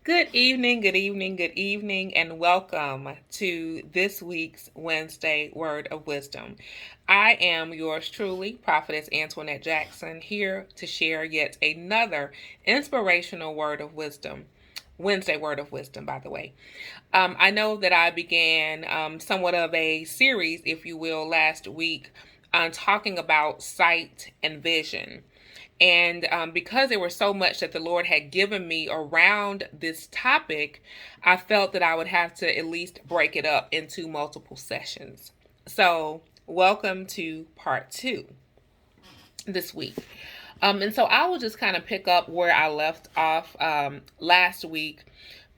Good evening, good evening, good evening, and welcome to this week's Wednesday Word of Wisdom. I am yours truly, Prophetess Antoinette Jackson, here to share yet another inspirational word of wisdom. Wednesday Word of Wisdom, by the way. I know that I began somewhat of a series, if you will, last week on talking about sight and vision. And because there was so much that the Lord had given me around this topic, I felt that I would have to at least break it up into multiple sessions. So, welcome to part two this week. And so I will just kind of pick up where I left off last week.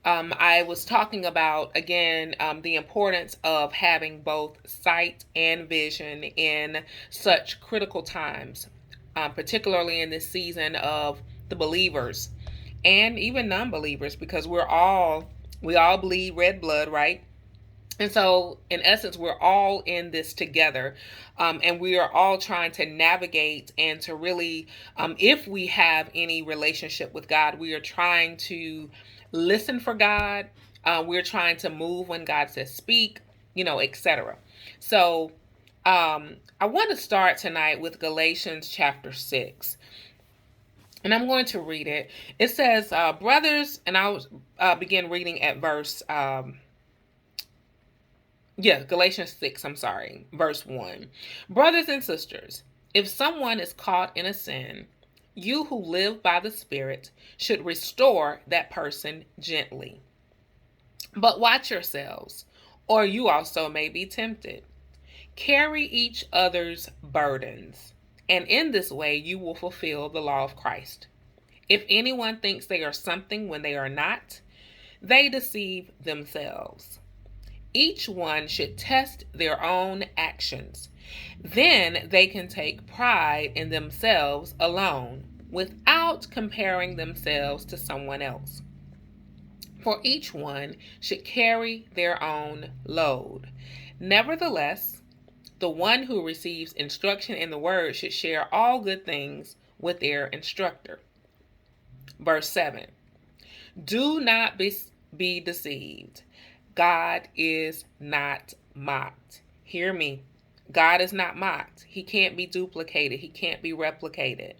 I was talking about, again, the importance of having both sight and vision in such critical times, particularly in this season of the believers and even non-believers, because we all bleed red blood, right? And so, in essence, we're all in this together. And we are all trying to navigate and to really, if we have any relationship with God, we are trying to listen for God. We're trying to move when God says speak, etc. So, I want to start tonight with Galatians chapter 6. And I'm going to read it. It says, brothers, and I'll begin reading at Galatians 6, I'm sorry, verse 1. Brothers and sisters, if someone is caught in a sin, you who live by the Spirit should restore that person gently. But watch yourselves, or you also may be tempted. Carry each other's burdens, and in this way you will fulfill the law of Christ. If anyone thinks they are something when they are not, they deceive themselves. Each one should test their own actions. Then they can take pride in themselves alone without comparing themselves to someone else. For each one should carry their own load. Nevertheless, the one who receives instruction in the word should share all good things with their instructor. Verse 7. Do not be deceived. God is not mocked. Hear me. God is not mocked. He can't be duplicated. He can't be replicated.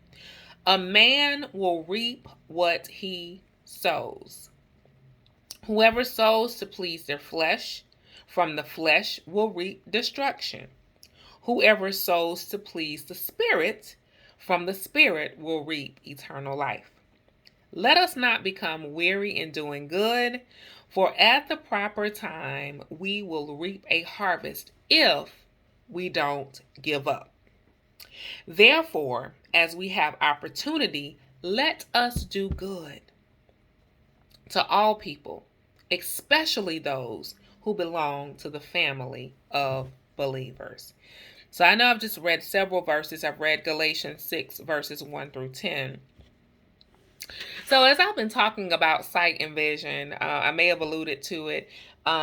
A man will reap what he sows. Whoever sows to please their flesh, from the flesh will reap destruction. Whoever sows to please the Spirit, from the Spirit will reap eternal life. Let us not become weary in doing good, for at the proper time we will reap a harvest if we don't give up. Therefore, as we have opportunity, let us do good to all people, especially those who belong to the family of believers. So I know I've just read several verses. I've read Galatians 6, verses 1 through 10. So, as I've been talking about sight and vision, I may have alluded to it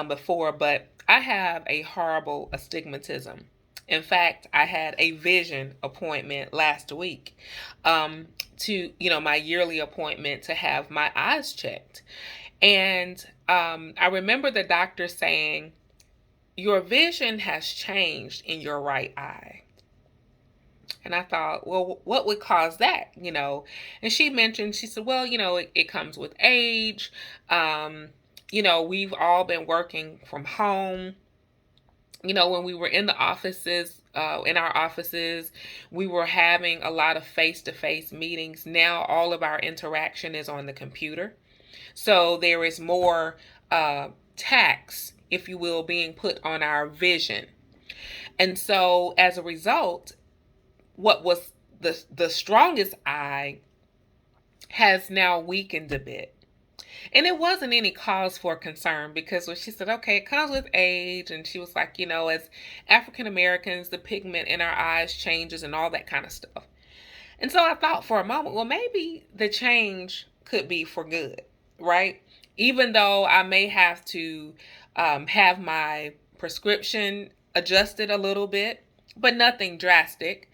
before, but I have a horrible astigmatism. In fact, I had a vision appointment last week my yearly appointment to have my eyes checked. And I remember the doctor saying, your vision has changed in your right eye. And I thought, well, what would cause that? And she said, well, it comes with age. We've all been working from home. When we were in our offices, we were having a lot of face-to-face meetings. Now all of our interaction is on the computer. So there is more tax, if you will, being put on our vision. And so as a result, what was the strongest eye has now weakened a bit. And it wasn't any cause for concern because when she said, okay, it comes with age, and she was like, as African Americans, the pigment in our eyes changes and all that kind of stuff. And so I thought for a moment, well, maybe the change could be for good, right? Even though I may have to have my prescription adjusted a little bit, but nothing drastic.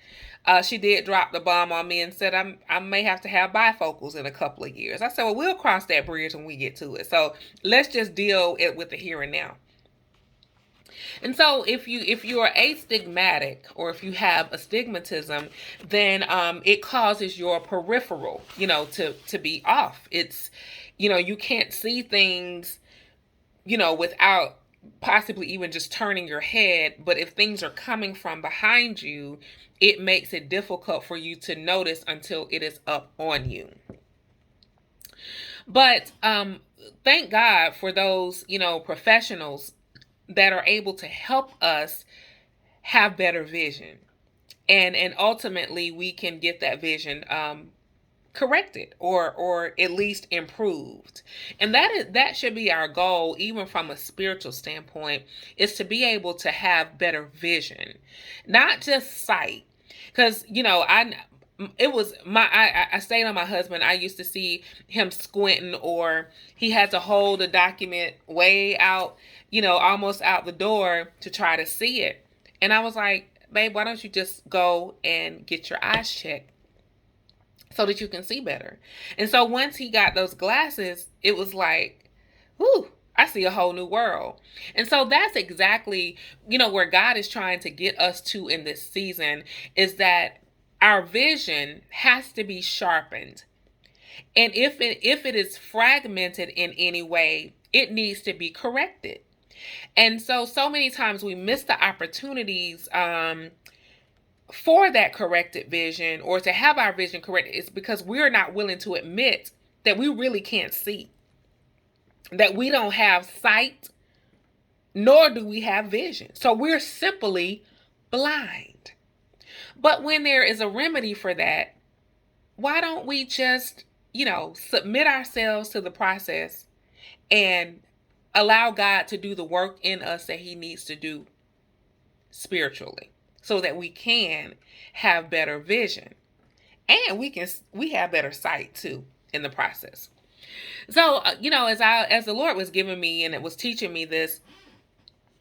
She did drop the bomb on me and said I may have to have bifocals in a couple of years. I said, well, we'll cross that bridge when we get to it. So let's just deal it with the here and now. And so if you are astigmatic, or if you have astigmatism, then it causes your peripheral, to be off. It's, you can't see things, without possibly even just turning your head. But if things are coming from behind you, it makes it difficult for you to notice until it is up on you. But thank God for those, professionals that are able to help us have better vision. And ultimately we can get that vision corrected, or at least improved. And that should be our goal, even from a spiritual standpoint, is to be able to have better vision, not just sight. Because I stayed on my husband. I used to see him squinting, or he had to hold a document way out, almost out the door to try to see it. And I was like, babe, why don't you just go and get your eyes checked so that you can see better? And so once he got those glasses, it was like, whew, I see a whole new world. And so that's exactly, where God is trying to get us to in this season, is that our vision has to be sharpened. And if it is fragmented in any way, it needs to be corrected. And so many times we miss the opportunities for that corrected vision, or to have our vision corrected. It's because we're not willing to admit that we really can't see, that we don't have sight, nor do we have vision. So we're simply blind. But when there is a remedy for that, why don't we just, submit ourselves to the process and allow God to do the work in us that he needs to do spiritually, so that we can have better vision, and we have better sight too in the process. So, as the Lord was giving me, and it was teaching me this,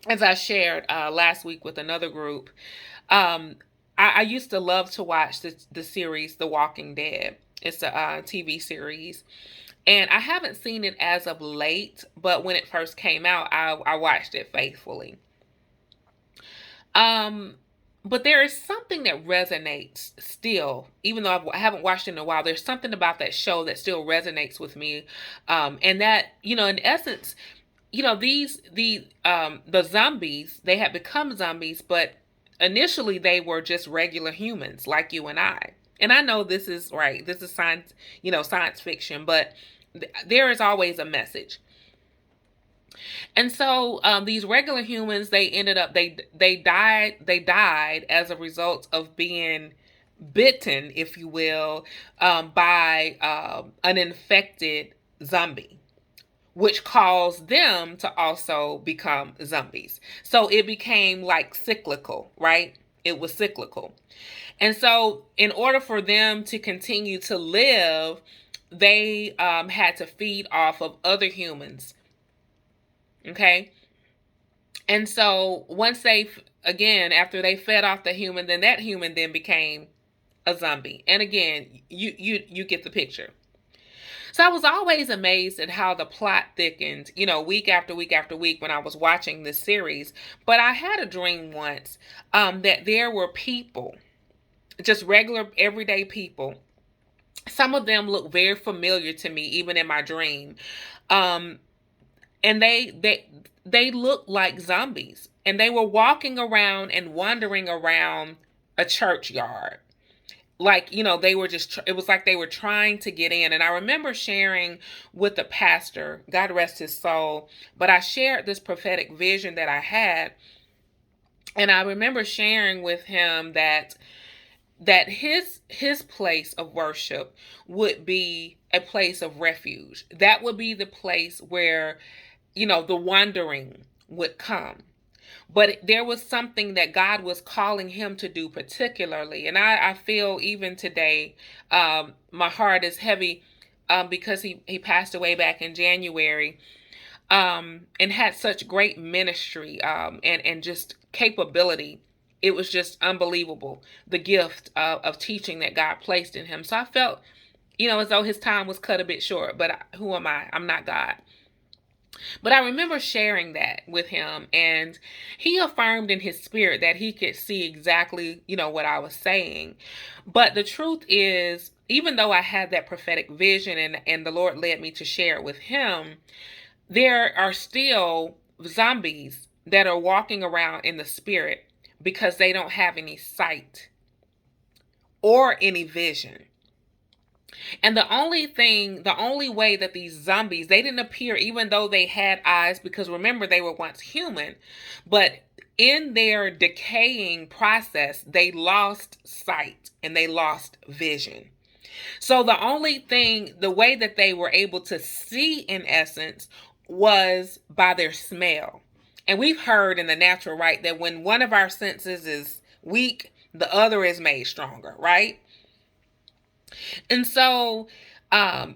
as I shared last week with another group, I used to love to watch the series The Walking Dead. It's a TV series. And I haven't seen it as of late, but when it first came out, I watched it faithfully. But there is something that resonates still, even though I haven't watched it in a while. There's something about that show that still resonates with me. And that, in essence, the zombies, they had become zombies, but initially they were just regular humans like you and I. And I know this is right. This is science, science fiction, but there is always a message. And so these regular humans, they ended up, they died as a result of being bitten, if you will, by an infected zombie, which caused them to also become zombies. So it became like cyclical, right? It was cyclical. And so in order for them to continue to live, they had to feed off of other humans. Okay. And so once after they fed off the human, then that human then became a zombie. And again, you get the picture. So I was always amazed at how the plot thickened, week after week after week when I was watching this series. But I had a dream once that there were people, just regular everyday people. Some of them look very familiar to me, even in my dream. And they looked like zombies, and they were walking around and wandering around a churchyard. Like, they were it was like they were trying to get in. And I remember sharing with the pastor, God rest his soul, but I shared this prophetic vision that I had. And I remember sharing with him that his place of worship would be a place of refuge. That would be the place where, the wandering would come. But there was something that God was calling him to do particularly. And I feel even today, my heart is heavy because he passed away back in January, and had such great ministry and just capability It was just unbelievable, the gift of teaching that God placed in him. So I felt, as though his time was cut a bit short, but who am I? I'm not God. But I remember sharing that with him, and he affirmed in his spirit that he could see exactly, what I was saying. But the truth is, even though I had that prophetic vision and the Lord led me to share it with him, there are still zombies that are walking around in the spirit because they don't have any sight or any vision. And the only way that these zombies, they didn't appear even though they had eyes, because remember, they were once human, but in their decaying process, they lost sight and they lost vision. So the way that they were able to see, in essence, was by their smell. And we've heard in the natural, right, that when one of our senses is weak, the other is made stronger, right? And so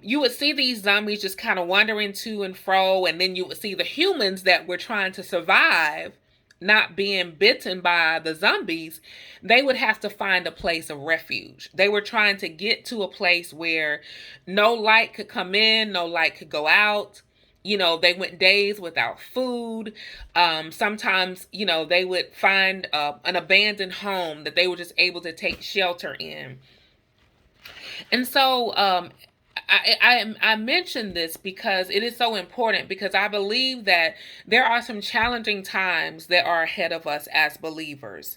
you would see these zombies just kind of wandering to and fro, and then you would see the humans that were trying to survive, not being bitten by the zombies. They would have to find a place of refuge. They were trying to get to a place where no light could come in, no light could go out. They went days without food. Sometimes, they would find an abandoned home that they were just able to take shelter in. And so I mention this because it is so important, because I believe that there are some challenging times that are ahead of us as believers,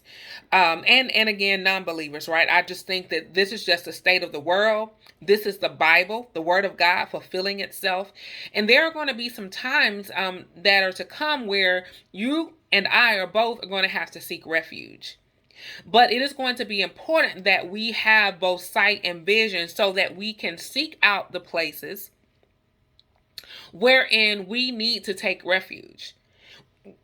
and again, non-believers, right? I just think that this is just the state of the world. This is the Bible, the Word of God, fulfilling itself. And there are going to be some times that are to come where you and I are going to have to seek refuge. But it is going to be important that we have both sight and vision so that we can seek out the places wherein we need to take refuge.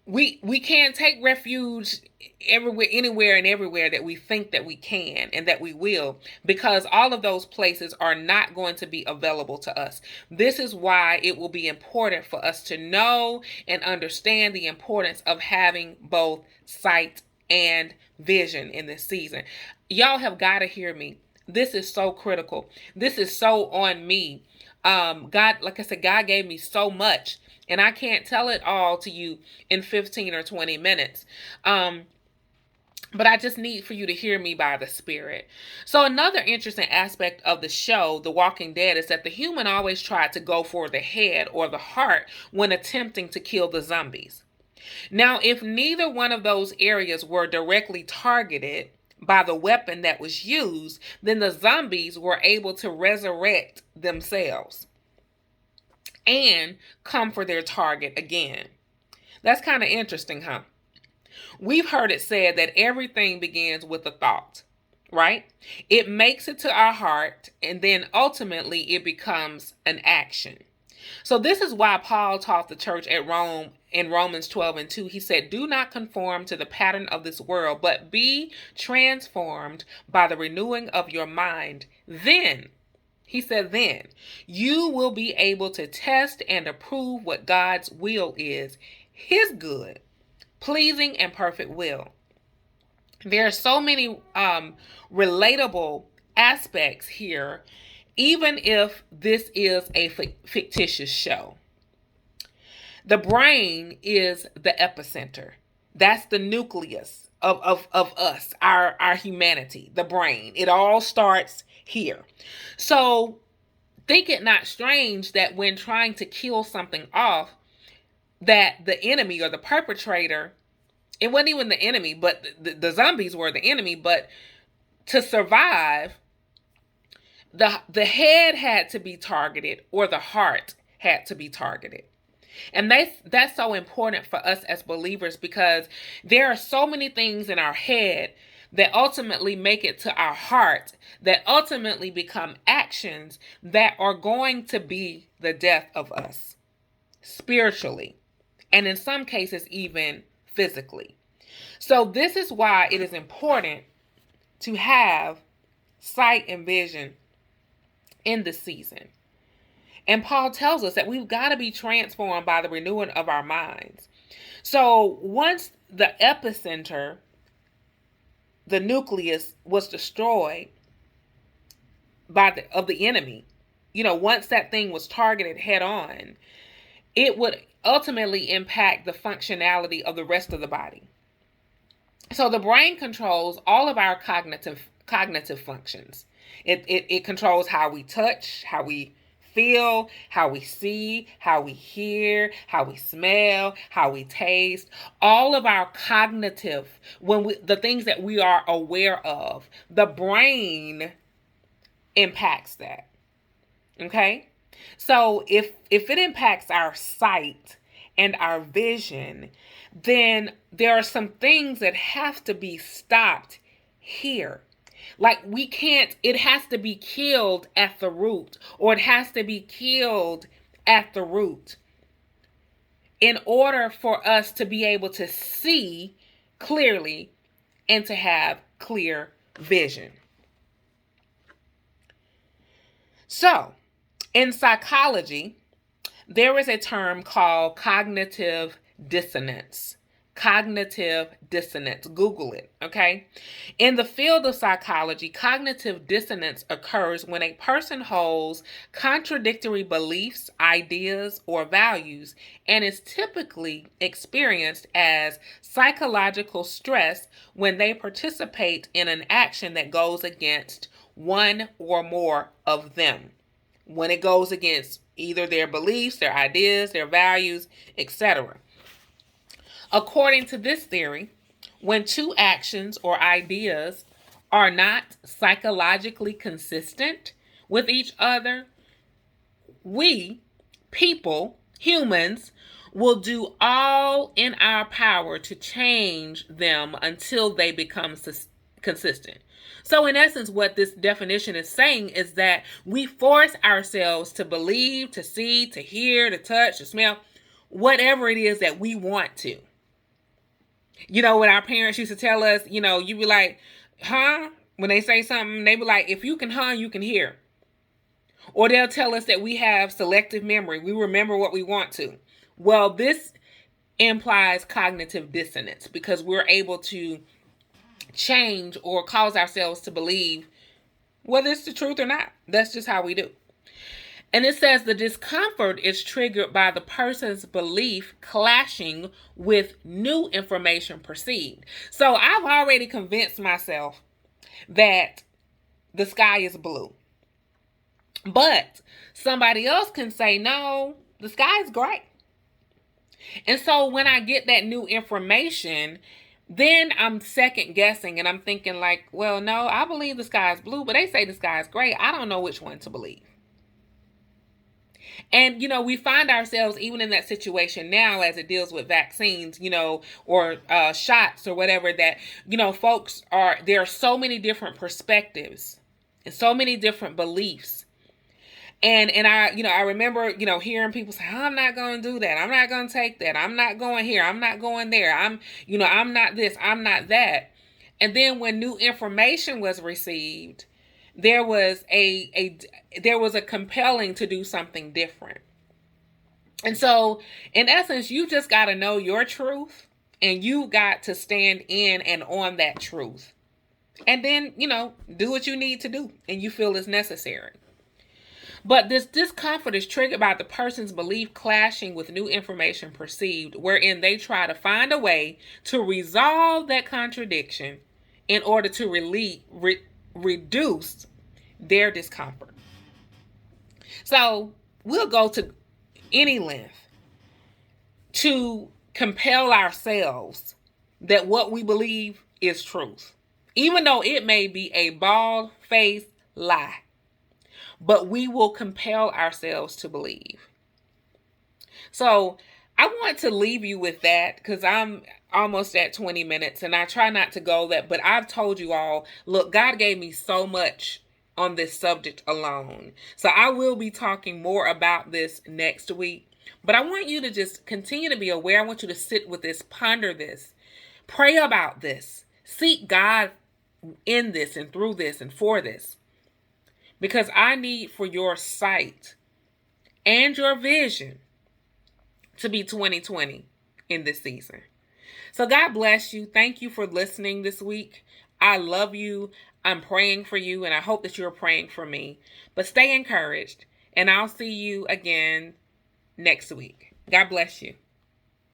We can't take refuge anywhere and everywhere that we think that we can and that we will, because all of those places are not going to be available to us. This is why it will be important for us to know and understand the importance of having both sight and vision in this season. Y'all have got to hear me. This is so critical. This is so on me. God, like I said, God gave me so much, and I can't tell it all to you in 15 or 20 minutes. But I just need for you to hear me by the Spirit. So another interesting aspect of the show, The Walking Dead, is that the human always tried to go for the head or the heart when attempting to kill the zombies. Now, if neither one of those areas were directly targeted by the weapon that was used, then the zombies were able to resurrect themselves and come for their target again. That's kind of interesting, huh? We've heard it said that everything begins with a thought, right? It makes it to our heart, and then ultimately it becomes an action. So this is why Paul taught the church at Rome in Romans 12:2. He said, "Do not conform to the pattern of this world, but be transformed by the renewing of your mind. Then," he said, "then you will be able to test and approve what God's will is, his good, pleasing, and perfect will." There are so many relatable aspects here, even if this is a fictitious show. The brain is the epicenter. That's the nucleus of us, our humanity, the brain. It all starts here. So think it not strange that when trying to kill something off, that the enemy or the perpetrator, it wasn't even the enemy, but the zombies were the enemy, but to survive, the head had to be targeted or the heart had to be targeted. And that's so important for us as believers, because there are so many things in our head that ultimately make it to our heart, that ultimately become actions that are going to be the death of us spiritually, and in some cases even physically. So this is why it is important to have sight and vision in this season. And Paul tells us that we've got to be transformed by the renewing of our minds. So once the epicenter the nucleus was destroyed of the enemy, once that thing was targeted head on, it would ultimately impact the functionality of the rest of the body. So the brain controls all of our cognitive functions. It controls how we touch, how we feel, how we see, how we hear, how we smell, how we taste. All of our cognitive, the things that we are aware of, the brain impacts that. Okay? So if it impacts our sight and our vision, then there are some things that have to be stopped here. Like it has to be killed at the root, or it has to be killed at the root in order for us to be able to see clearly and to have clear vision. So, in psychology, there is a term called cognitive dissonance. Cognitive dissonance. Google it, okay? In the field of psychology, cognitive dissonance occurs when a person holds contradictory beliefs, ideas, or values and is typically experienced as psychological stress when they participate in an action that goes against one or more of them. When it goes against either their beliefs, their ideas, their values, etc. According to this theory, when two actions or ideas are not psychologically consistent with each other, we, people, humans, will do all in our power to change them until they become consistent. So in essence, what this definition is saying is that we force ourselves to believe, to see, to hear, to touch, to smell, whatever it is that we want to. When our parents used to tell us, you be like, huh? When they say something, they be like, if you can you can hear. Or they'll tell us that we have selective memory. We remember what we want to. Well, this implies cognitive dissonance because we're able to change or cause ourselves to believe whether it's the truth or not. That's just how we do. And it says the discomfort is triggered by the person's belief clashing with new information perceived. So I've already convinced myself that the sky is blue. But somebody else can say, no, the sky is gray. And so when I get that new information, then I'm second guessing and I'm thinking like, well, no, I believe the sky is blue, but they say the sky is gray. I don't know which one to believe. And, we find ourselves even in that situation now as it deals with vaccines, or shots or whatever that, there are so many different perspectives and so many different beliefs. And I remember, hearing people say, I'm not going to do that. I'm not going to take that. I'm not going here. I'm not going there. I'm not this. I'm not that. And then when new information was received, there was a compelling to do something different. And so, in essence, you just got to know your truth and you got to stand in and on that truth. And then, do what you need to do and you feel is necessary. But this discomfort is triggered by the person's belief clashing with new information perceived, wherein they try to find a way to resolve that contradiction in order to reduce their discomfort. So we'll go to any length to compel ourselves that what we believe is truth, even though it may be a bald-faced lie. But we will compel ourselves to believe. So I want to leave you with that because I'm almost at 20 minutes and I try not to go that, but I've told you all, look, God gave me so much on this subject alone. So I will be talking more about this next week, but I want you to just continue to be aware. I want you to sit with this, ponder this, pray about this, seek God in this and through this and for this. Because I need for your sight and your vision to be 2020 in this season. So God bless you. Thank you for listening this week. I love you. I'm praying for you, and I hope that you're praying for me. But stay encouraged, and I'll see you again next week. God bless you.